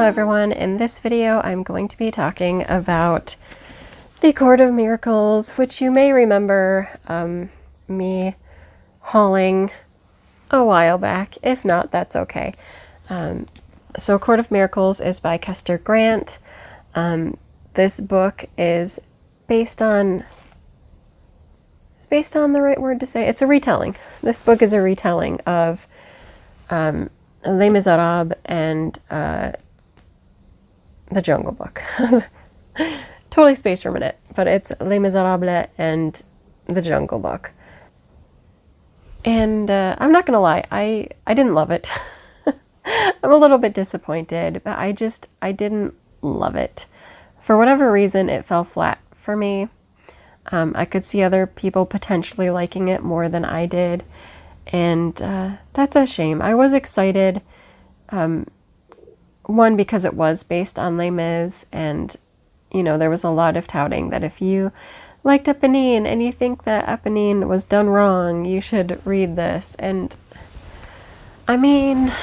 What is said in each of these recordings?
Hello everyone, in this video I'm going to be talking about the Court of Miracles, which you may remember me hauling a while back. If not, that's okay. So Court of Miracles is by Kester Grant. This book is based on the right word to say. It's a retelling. This book is a retelling of Les Miserables and the Jungle Book. Totally spaced for a minute, but it's Les Miserables and the Jungle Book. And I'm not gonna lie, I didn't love it. I'm a little bit disappointed, but I didn't love it. For whatever reason, it fell flat for me. I could see other people potentially liking it more than I did, and that's a shame. I was excited, one, because it was based on Les Mis, and you know, there was a lot of touting that if you liked Eponine and you think that Eponine was done wrong, you should read this. And I mean,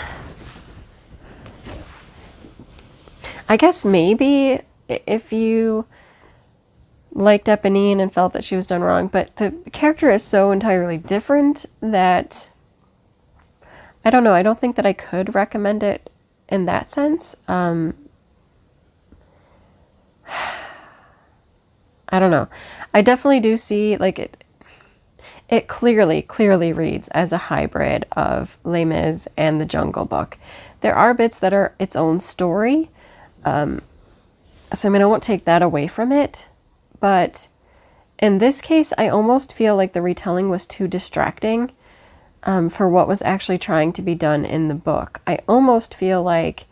I guess maybe if you liked Eponine and felt that she was done wrong, but the character is so entirely different that I don't know. I don't think that I could recommend it in that sense. I don't know. I definitely do see, like, it clearly reads as a hybrid of Les Mis and the Jungle Book. There are bits that are its own story. So I mean, I won't take that away from it, but in this case, I almost feel like the retelling was too distracting for what was actually trying to be done in the book. I almost feel like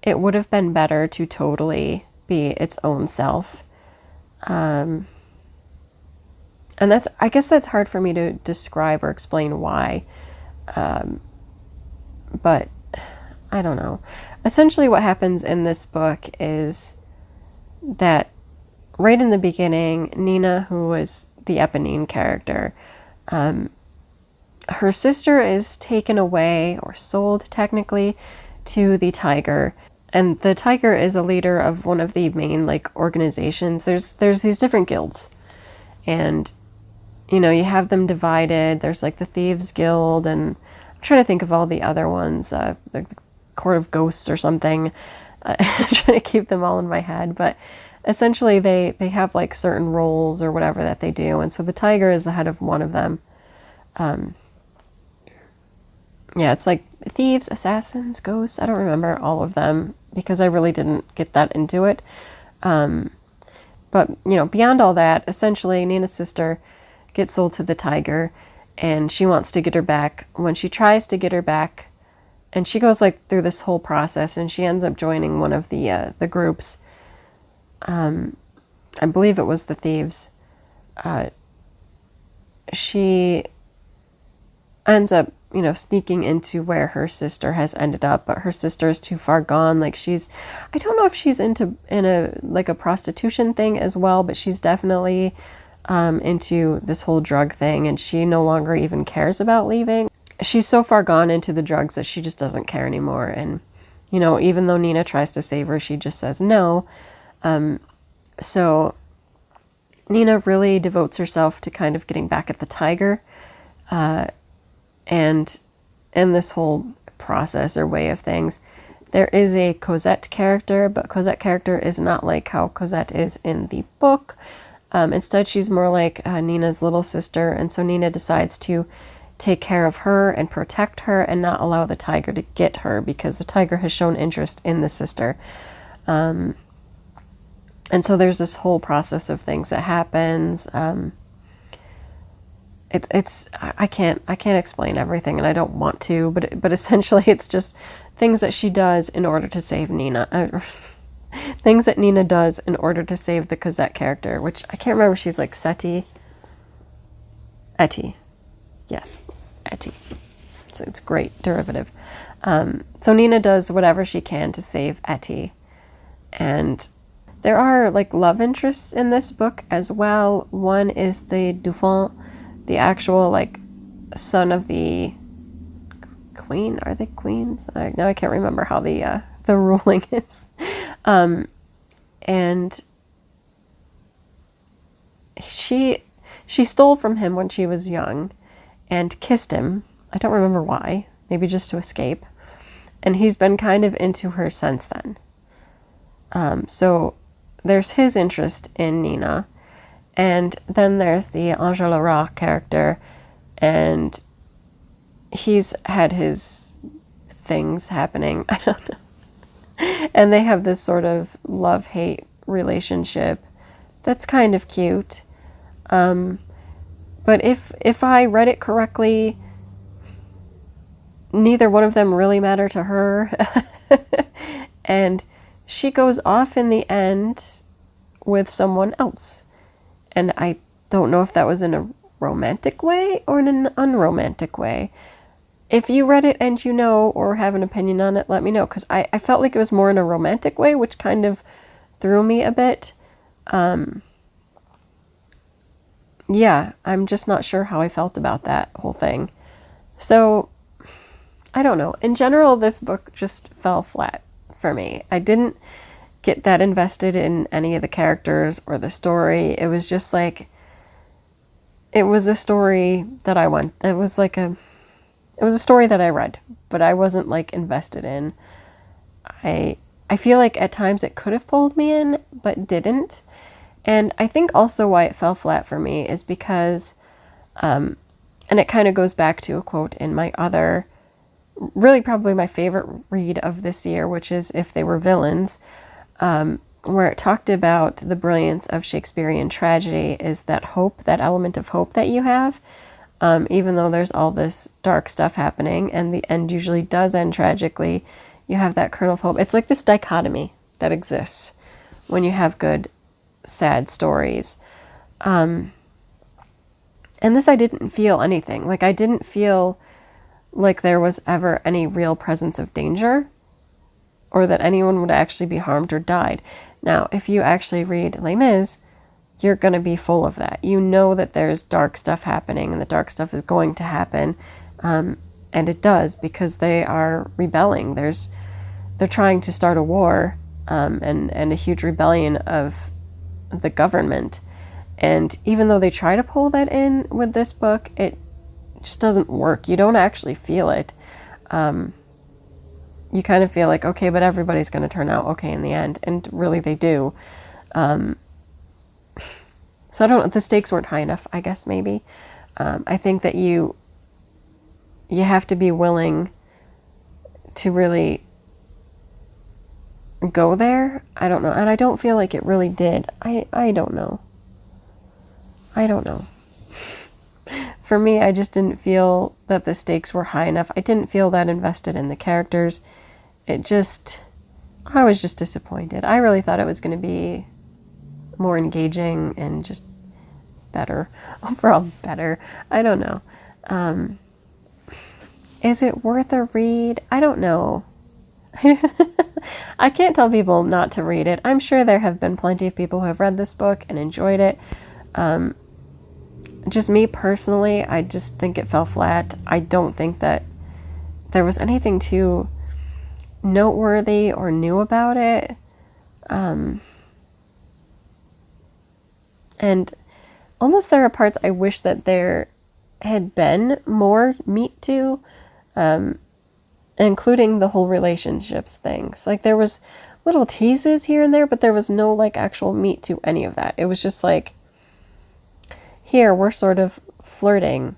it would have been better to totally be its own self. And I guess that's hard for me to describe or explain why. But I don't know. Essentially what happens in this book is that right in the beginning, Nina, who is the Eponine character, her sister is taken away, or sold technically, to the Tiger. And the Tiger is a leader of one of the main, like, organizations. There's these different guilds. And, you know, you have them divided. There's, like, the Thieves Guild, and I'm trying to think of all the other ones, like the Court of Ghosts or something. I'm trying to keep them all in my head. But essentially they have, like, certain roles or whatever that they do. And so the Tiger is the head of one of them. Yeah, it's like thieves, assassins, ghosts. I don't remember all of them because I really didn't get that into it. But, you know, beyond all that, essentially Nina's sister gets sold to the Tiger and she wants to get her back. When she tries to get her back, and she goes, like, through this whole process, and she ends up joining one of the groups. I believe it was the Thieves. She ends up, you know, sneaking into where her sister has ended up, but her sister is too far gone. Like, I don't know if she's in a prostitution thing as well, but she's definitely into this whole drug thing, and she no longer even cares about leaving. She's so far gone into the drugs that she just doesn't care anymore. And, you know, even though Nina tries to save her, she just says no. So Nina really devotes herself to kind of getting back at the Tiger. And in this whole process or way of things, there is a Cosette character, but Cosette character is not like how Cosette is in the book. Instead, she's more like Nina's little sister, and so Nina decides to take care of her and protect her and not allow the Tiger to get her, because the Tiger has shown interest in the sister. And so there's this whole process of things that happens. I can't explain everything, and I don't want to, but essentially it's just things that she does in order to save Nina. Things that Nina does in order to save the Cosette character, which I can't remember. She's like Etty. Yes, Etty. So it's great derivative. So Nina does whatever she can to save Etty. And there are, like, love interests in this book as well. One is the Dauphin, the actual, like, son of the queen. Are they queens? Now I can't remember how the ruling is. And she stole from him when she was young and kissed him. I don't remember why, maybe just to escape. And he's been kind of into her since then. So there's his interest in Nina. And then there's the Enjolras character, and he's had his things happening. I don't know. And they have this sort of love-hate relationship that's kind of cute. But if I read it correctly, neither one of them really matter to her. And she goes off in the end with someone else. And I don't know if that was in a romantic way or in an unromantic way. If you read it and you know or have an opinion on it, let me know. Because I felt like it was more in a romantic way, which kind of threw me a bit. Yeah, I'm just not sure how I felt about that whole thing. So, I don't know. In general, this book just fell flat for me. I didn't get that invested in any of the characters or the story. It was just like, it was a story that it was a story that I read, but I wasn't like invested in. I feel like at times it could have pulled me in, but didn't. And I think also why it fell flat for me is because, and it kind of goes back to a quote in my other, really probably my favorite read of this year, which is If They Were Villains, where it talked about the brilliance of Shakespearean tragedy is that hope, that element of hope that you have, even though there's all this dark stuff happening and the end usually does end tragically, you have that kernel of hope. It's like this dichotomy that exists when you have good, sad stories. And this, I didn't feel anything. Like, I didn't feel like there was ever any real presence of danger or that anyone would actually be harmed or died. Now, if you actually read Les Mis, you're going to be full of that. You know that there's dark stuff happening and the dark stuff is going to happen. And it does, because they are rebelling. They're trying to start a war, and a huge rebellion of the government. And even though they try to pull that in with this book, it just doesn't work. You don't actually feel it. You kind of feel like, okay, but everybody's going to turn out okay in the end. And really they do. So I don't know, the stakes weren't high enough, I guess, maybe. I think that you have to be willing to really go there. I don't know. And I don't feel like it really did. I don't know. I don't know. For me, I just didn't feel that the stakes were high enough. I didn't feel that invested in the characters. I was just disappointed. I really thought it was going to be more engaging and just better. Overall better. I don't know. Is it worth a read? I don't know. I can't tell people not to read it. I'm sure there have been plenty of people who have read this book and enjoyed it. Just me personally, I just think it fell flat. I don't think that there was anything too noteworthy or new about it. And almost there are parts I wish that there had been more meat to, including the whole relationships things. Like, there was little teases here and there, but there was no like actual meat to any of that. It was just like, here we're sort of flirting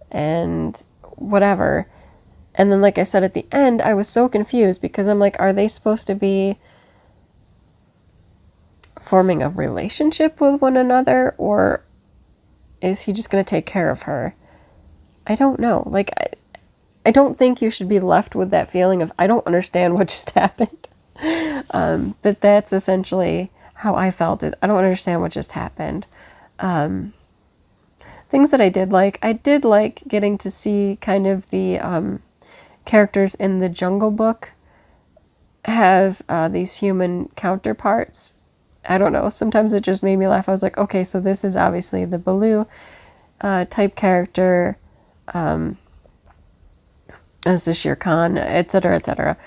and whatever. And then, like I said, at the end, I was so confused because I'm like, are they supposed to be forming a relationship with one another, or is he just going to take care of her? I don't know. Like, I don't think you should be left with that feeling of, I don't understand what just happened. But that's essentially how I felt. Is I don't understand what just happened. Things that I did like getting to see kind of the characters in the Jungle Book have these human counterparts. I don't know, sometimes it just made me laugh. I was like, okay, so this is obviously the Baloo type character, as the Shere Khan, etc., etc.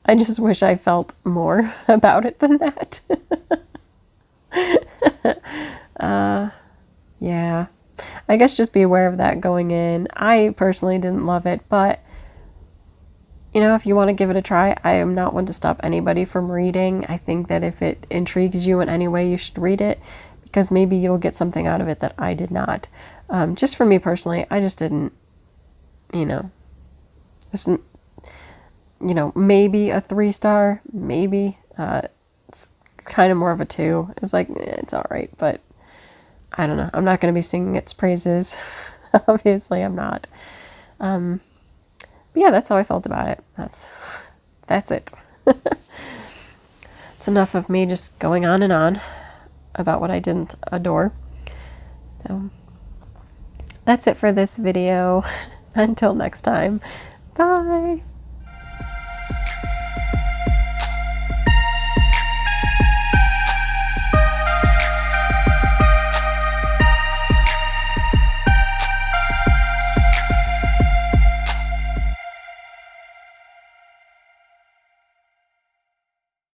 I just wish I felt more about it than that. Yeah. I guess just be aware of that going in. I personally didn't love it, but if you want to give it a try, I am not one to stop anybody from reading. I think that if it intrigues you in any way, you should read it because maybe you'll get something out of it that I did not. Just for me personally, I just didn't, this, maybe a 3-star, maybe. It's kind of more of a 2. It's like, it's all right, but I don't know. I'm not going to be singing its praises. Obviously, I'm not. But yeah, that's how I felt about it. That's it. It's enough of me just going on and on about what I didn't adore. So that's it for this video. Until next time. Bye.